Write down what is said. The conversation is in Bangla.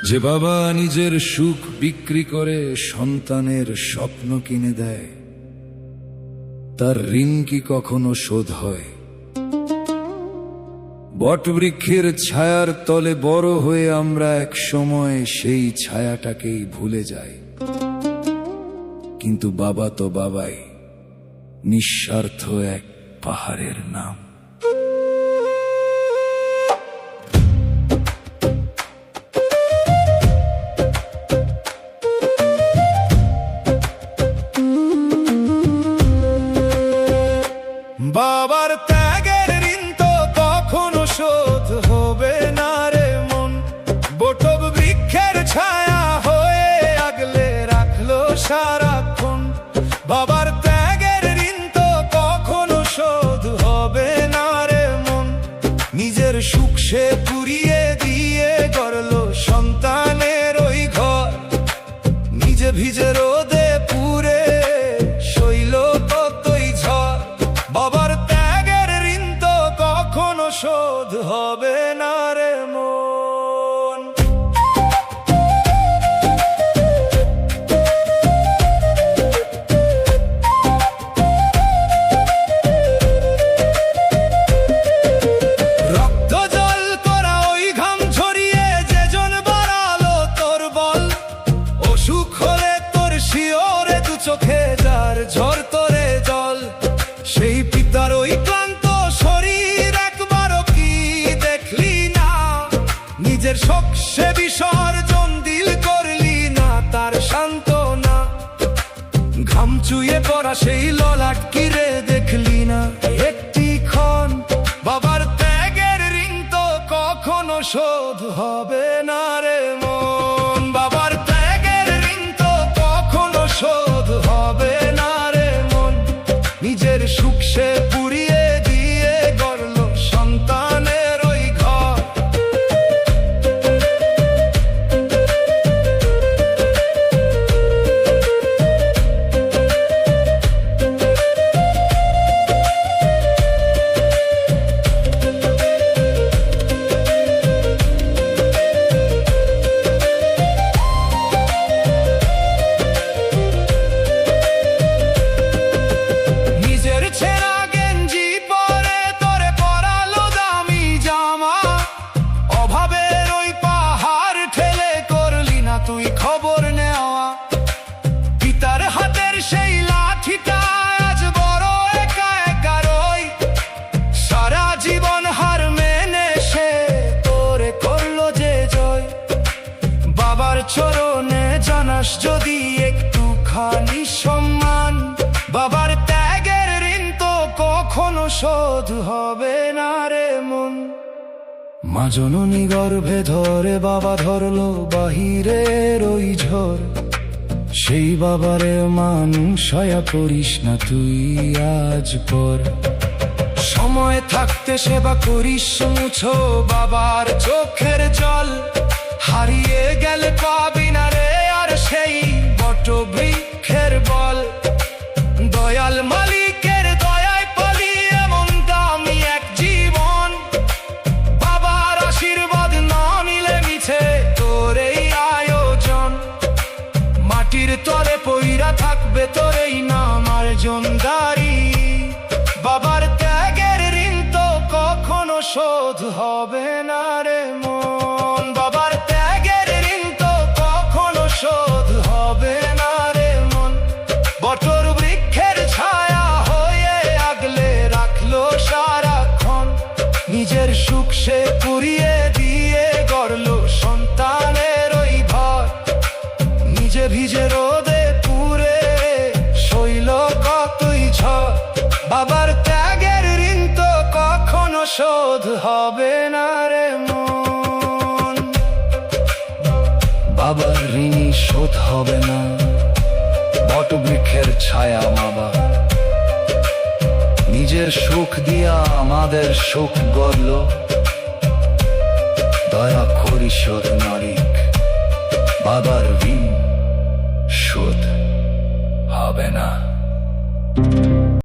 যে বাবা নিজের সুখ বিক্রি করে সন্তানের স্বপ্ন কিনে দেয়, তার ঋণ কি কখনো শোধ হয়? বটবৃক্ষের ছায়ার তলে বড় হয়ে আমরা এক সময় সেই ছায়াটাকেই ভুলে যাই, কিন্তু বাবা তো বাবাই, নিঃস্বার্থ এক পাহাড়ের নাম। বাবার ত্যাগের ঋণ তো কখনো শোধ হবে না রে মন। বটব বৃক্ষের ছায়া হয়ে আগলে রাখলো সারাক্ষণ। বাবার ত্যাগের ঋণ তো কখনো শোধ হবে না রে মন। নিজের সুখ সে পুড়িয়ে দিয়ে গড়লো সন্তানের ওই ঘর। নিজে ভিজে রোদে পুড়ে সইল কতই ঝড়। বাবার ত্যাগের ঋণ তো কখনো শোধ হবে না রে মন। রক্ত জল করা ওই ঘাম ঝরিয়ে যেজন বাড়ালো তোর বল। অসুখ হলে তোর শিওরে দু চোখে যার ঝড় তোরে জল। সেই পিতার ওই ক্লান্ত শরীর একবারও কি দেখলি না? নিজের শোক সে বিসর্জন দিল, করলি না তার সান্ত্বনা। ঘাম চুয়ে পড়া সেই ললাট কি রে দেখলি না একটি ক্ষণ? বাবার ত্যাগের ঋণ তো কখনো শোধ হবে না রে মন। বাবার ত্যাগের ঋণ তো কখনো শোধ হবে না রে মন। নিজের সুখ সে পুড়িয়ে দিয়ে গড়লো সন্তানের ওই ঘর। তুই খবর নেওয়া পিতার হাতের সেই লাঠিটা আজ বড় একা একা রই। সারা জীবন হার মেনে সে তোরে করলো যে জয়। বাবার চরণে জানাস যদি একটুখানি সম্মান। বাবার ত্যাগের ঋণ তো কখনো শোধ হবে না রে মন। মা জননী গর্ভে ধরে বাবা ধরলো বাহিরের ওই ঝড়। সেই বাবারে মানুষয়া করিস না তুই আজ পর। সময় থাকতে সেবা করিস মুছো বাবার চোখের জল। হারিয়ে গেলে পাবি না রে আর সেই বটবৃক্ষের বল। দয়াল মালিকের দয়ায় পালি এমন দামি এক জীবন। বাবার আশীর্বাদ না নিলে মিছে তোর এই আয়োজন। মাটির তরে পইরা থাকবে তোর এই নাম আর জমদারি। বাবার ত্যাগের ঋণ তো কখনো শোধ হবে না রে মন। বাবার ত্যাগের ঋণ তো কখনো শোধ হবে না রে মন। বটর বৃক্ষের ছায়া হয়ে আগলে রাখলো সারাক্ষণ। নিজের সুখ সে পুড়িয়ে দিয়ে গড়লো সন্তানের ওই ঘর। নিজে ভিজে রোদে পুড়ে সইল কতই ঝড়। বাবার ত্যাগের ঋণ তো কখনো শোধ হবে না রে মন। বাবার ঋণই শোধ হবে না। বটবৃক্ষের ছায়া বাবা নিজের সুখ দিয়া আমাদের সুখ গড়ল। দয়া করি শোধ নারিক, বাবার ঋণ শোধ হবে না।